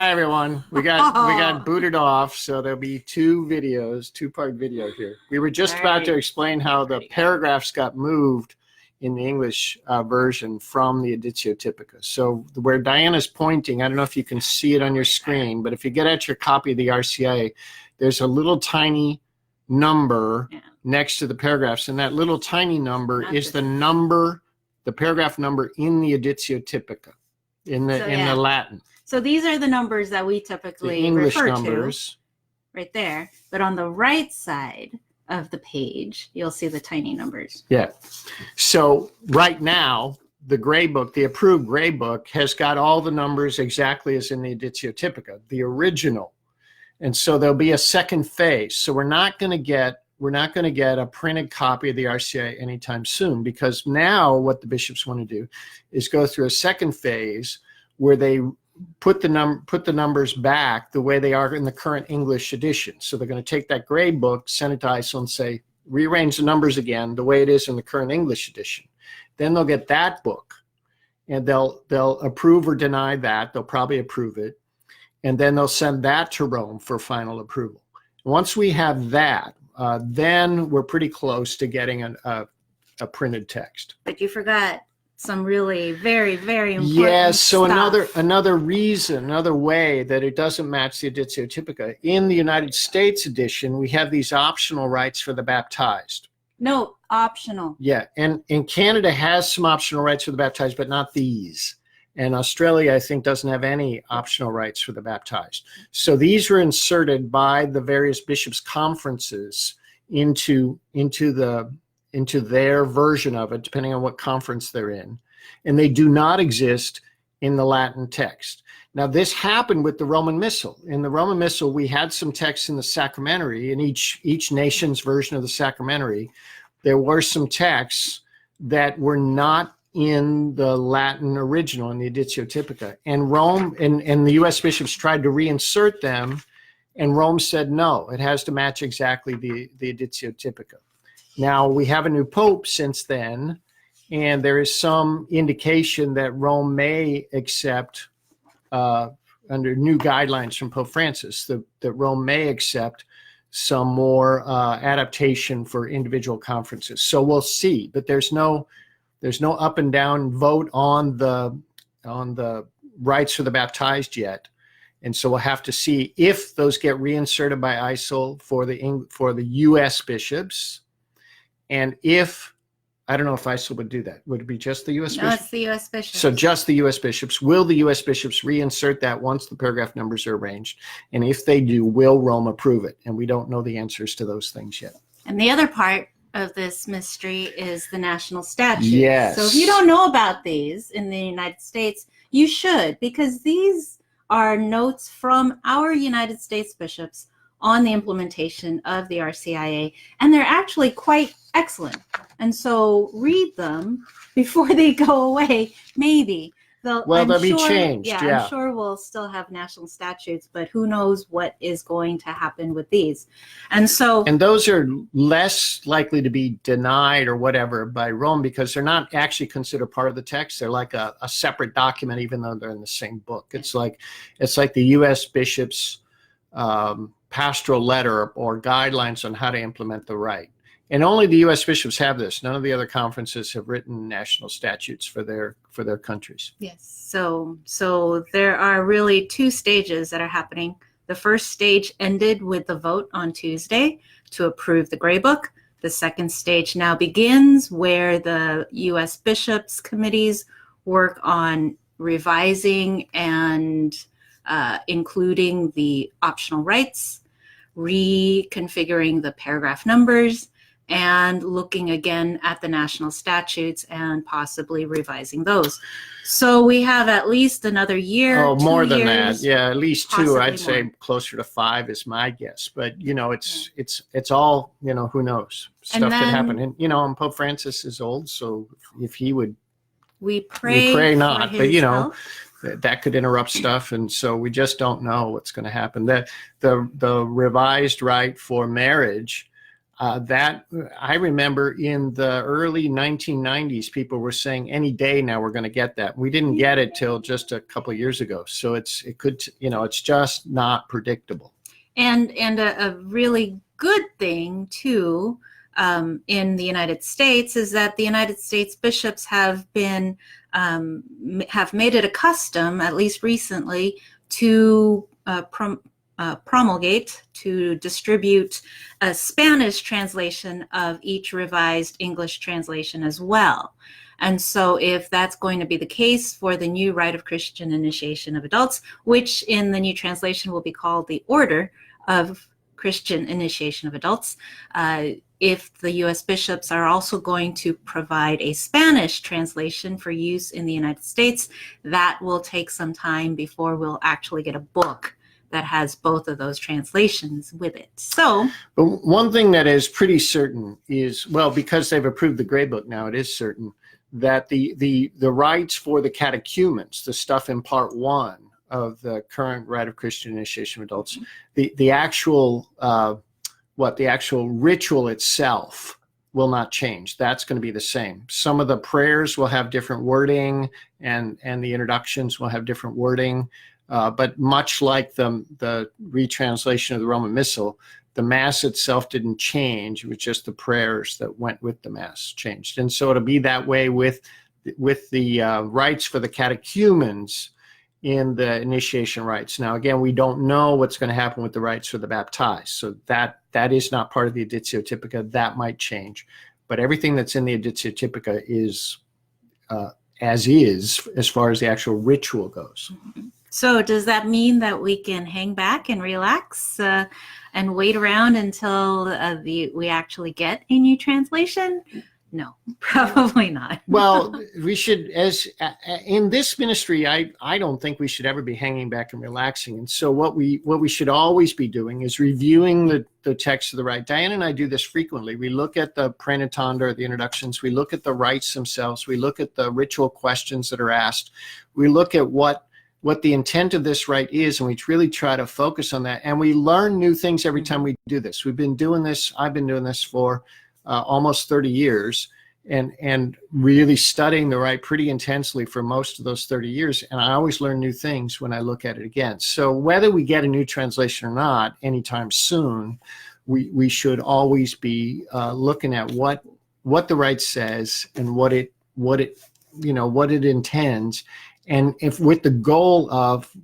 Hi everyone. We got booted off, so there'll be two-part video here. We were just about to explain how the paragraphs got moved in the English version from the Editio Typica. So where Diana's pointing, I don't know if you can see it on your screen, but if you get at your copy of the RCIA, there's a little tiny number next to the paragraphs, and that little tiny number is the paragraph number in the Editio Typica, in the Latin. So these are the numbers that we typically English refer numbers. to right there. But on the right side of the page, you'll see the tiny numbers. Yeah. So right now, the gray book, the approved gray book, has got all the numbers exactly as in the Editio Typica, the original. And so there'll be a second phase. So we're not going to get a printed copy of the RCIA anytime soon, because now what the bishops want to do is go through a second phase where they put the numbers back the way they are in the current English edition. So they're going to take that gray book, send it to ISIL and say, rearrange the numbers again the way it is in the current English edition. Then they'll get that book and they'll approve or deny that. They'll probably approve it. And then they'll send that to Rome for final approval. Once we have that, then we're pretty close to getting a printed text. But you forgot some really very, very important so stuff. another reason, another way that it doesn't match the Editio Typica. In the United States edition, we have these optional rites for the baptized. No, optional. Yeah, and Canada has some optional rites for the baptized, but not these. And Australia, I think, doesn't have any optional rites for the baptized. So these were inserted by the various bishops' conferences into their version of it, depending on what conference they're in. And they do not exist in the Latin text. Now, this happened with the Roman Missal. In the Roman Missal, we had some texts in the sacramentary. In each nation's version of the sacramentary, there were some texts that were not in the Latin original, in the Editio Typica. And Rome and the U.S. bishops tried to reinsert them, and Rome said, no, it has to match exactly the Editio Typica. Now, we have a new pope since then, and there is some indication that Rome may accept, under new guidelines from Pope Francis, that Rome may accept some more adaptation for individual conferences. So we'll see, but there's no up and down vote on the rites for the baptized yet. And so we'll have to see if those get reinserted by ISIL for the U.S. bishops. And I don't know if ISIL would do that. Would it be just the U.S. bishops? No, it's the U.S. bishops. So just the U.S. bishops. Will the U.S. bishops reinsert that once the paragraph numbers are arranged? And if they do, will Rome approve it? And we don't know the answers to those things yet. And the other part of this mystery is the national statutes. Yes. So if you don't know about these in the United States, you should, because these are notes from our United States bishops on the implementation of the RCIA, and they're actually quite excellent. And so read them before they go away. Maybe they'll be changed. Yeah, I'm sure we'll still have national statutes, but who knows what is going to happen with these. And those are less likely to be denied or whatever by Rome, because they're not actually considered part of the text. They're like a separate document, even though they're in the same book. It's like the U.S. bishops' pastoral letter or guidelines on how to implement the rite. And only the U.S. bishops have this. None of the other conferences have written national statutes for their countries. Yes. So there are really two stages that are happening. The first stage ended with the vote on Tuesday to approve the Gray Book. The second stage now begins, where the U.S. bishops' committees work on revising and including the optional rites, reconfiguring the paragraph numbers, and looking again at the national statutes and possibly revising those. So we have at least another year. Oh, more than that. Yeah, at least two. I'd say more. Closer to 5 is my guess. But it's all, who knows? Stuff could happen. And and Pope Francis is old, so if he would, we pray not. For his health. That could interrupt stuff, and so we just don't know what's going to happen. The revised rite for marriage, that I remember in the early 1990s, people were saying any day now we're going to get that. We didn't get it till just a couple of years ago. So it's just not predictable. And a really good thing too in the United States is that the United States bishops have made it a custom, at least recently, to promulgate, to distribute a Spanish translation of each revised English translation as well. And so if that's going to be the case for the new Rite of Christian Initiation of Adults, which in the new translation will be called the Order of Christian Initiation of Adults, if the U.S. bishops are also going to provide a Spanish translation for use in the United States, that will take some time before we'll actually get a book that has both of those translations with it. So, but one thing that is pretty certain is, well, because they've approved the Gray Book now, it is certain that the rites for the catechumens, the stuff in Part 1 of the current Rite of Christian Initiation of Adults, the actual ritual itself will not change. That's going to be the same. Some of the prayers will have different wording, and the introductions will have different wording. But much like the retranslation of the Roman Missal, the Mass itself didn't change. It was just the prayers that went with the Mass changed. And so it'll be that way with the rites for the catechumens in the initiation rites. Now, again, we don't know what's going to happen with the rites for the baptized. So that is not part of the Editio Typica. That might change. But everything that's in the Editio Typica is as far as the actual ritual goes. So does that mean that we can hang back and relax and wait around until we actually get a new translation? No, probably not. Well, we should, in this ministry, I don't think we should ever be hanging back and relaxing. And so what we should always be doing is reviewing the text of the rite. Diane and I do this frequently. We look at the praenatanda, the introductions. We look at the rites themselves. We look at the ritual questions that are asked. We look at what the intent of this rite is, and we really try to focus on that. And we learn new things every time we do this. I've been doing this for almost 30 years and really studying the rite pretty intensely for most of those 30 years. And I always learn new things when I look at it again. So whether we get a new translation or not anytime soon, we should always be looking at what the rite says and what it intends. And if with the goal of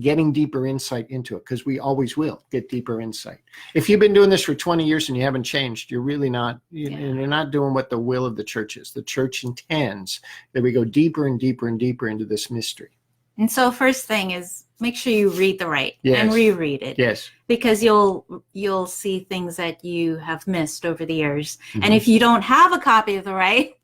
getting deeper insight into it, because we always will get deeper insight. If you've been doing this for 20 years and you haven't changed, you're really not, you're not doing what the will of the church is. The church intends that we go deeper and deeper and deeper into this mystery. And so first thing is make sure you read the rite and reread it. Yes. Because you'll see things that you have missed over the years. Mm-hmm. And if you don't have a copy of the rite,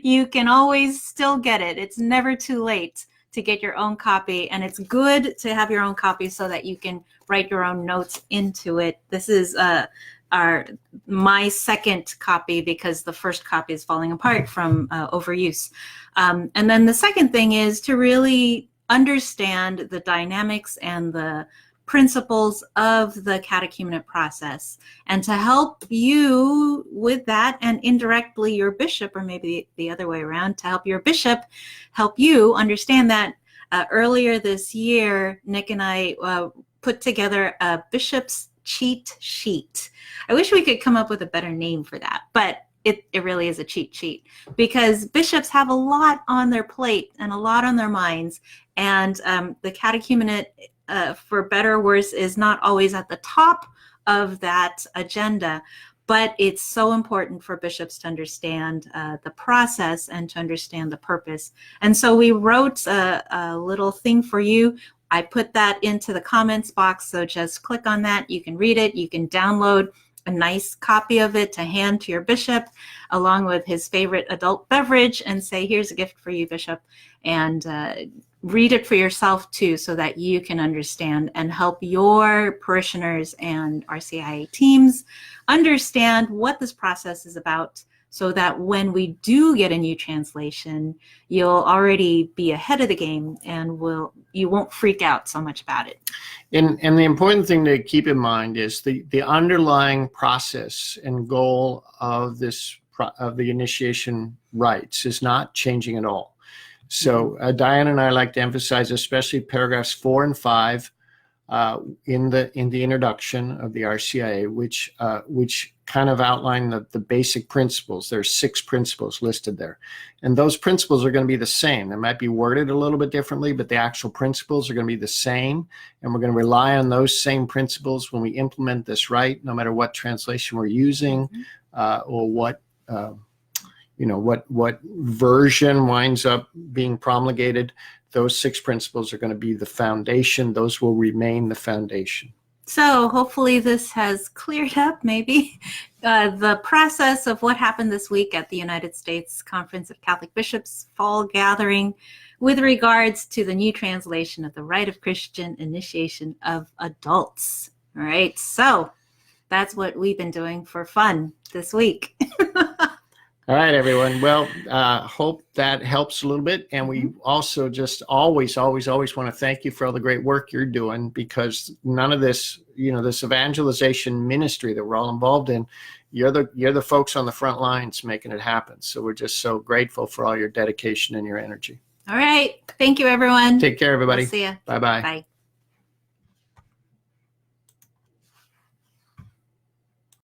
you can always still get it. It's never too late to get your own copy, and it's good to have your own copy so that you can write your own notes into it. This is my second copy because the first copy is falling apart from overuse. And then the second thing is to really understand the dynamics and the principles of the catechumenate process, and to help you with that, and indirectly your bishop, or maybe the other way around, to help your bishop help you understand that. Earlier this year, Nick and I put together a bishop's cheat sheet. I wish we could come up with a better name for that, but it really is a cheat sheet, because bishops have a lot on their plate and a lot on their minds, and the catechumenate, for better or worse, is not always at the top of that agenda, but it's so important for bishops to understand the process and to understand the purpose. And so we wrote a little thing for you. I put that into the comments box, so just click on that. You can read it. You can download a nice copy of it to hand to your bishop, along with his favorite adult beverage, and say, here's a gift for you, bishop. And read it for yourself too, so that you can understand and help your parishioners and RCIA teams understand what this process is about, so that when we do get a new translation, you'll already be ahead of the game and you won't freak out so much about it. And the important thing to keep in mind is the underlying process and goal of the initiation rites is not changing at all. So Diane and I like to emphasize, especially paragraphs 4 and 5 in the introduction of the RCIA, which kind of outline the basic principles. There's 6 principles listed there, and those principles are going to be the same. They might be worded a little bit differently, but the actual principles are going to be the same, and we're going to rely on those same principles when we implement this rite, no matter what translation we're using, or what version winds up being promulgated. Those 6 principles are going to be the foundation. Those will remain the foundation. So hopefully this has cleared up maybe the process of what happened this week at the United States Conference of Catholic Bishops Fall Gathering with regards to the new translation of the Rite of Christian Initiation of Adults. All right, so that's what we've been doing for fun this week. All right, everyone. Well, hope that helps a little bit. And we also just always want to thank you for all the great work you're doing, because none of this, this evangelization ministry that we're all involved in, you're the folks on the front lines making it happen. So we're just so grateful for all your dedication and your energy. All right. Thank you, everyone. Take care, everybody. We'll see you. Bye-bye. Bye.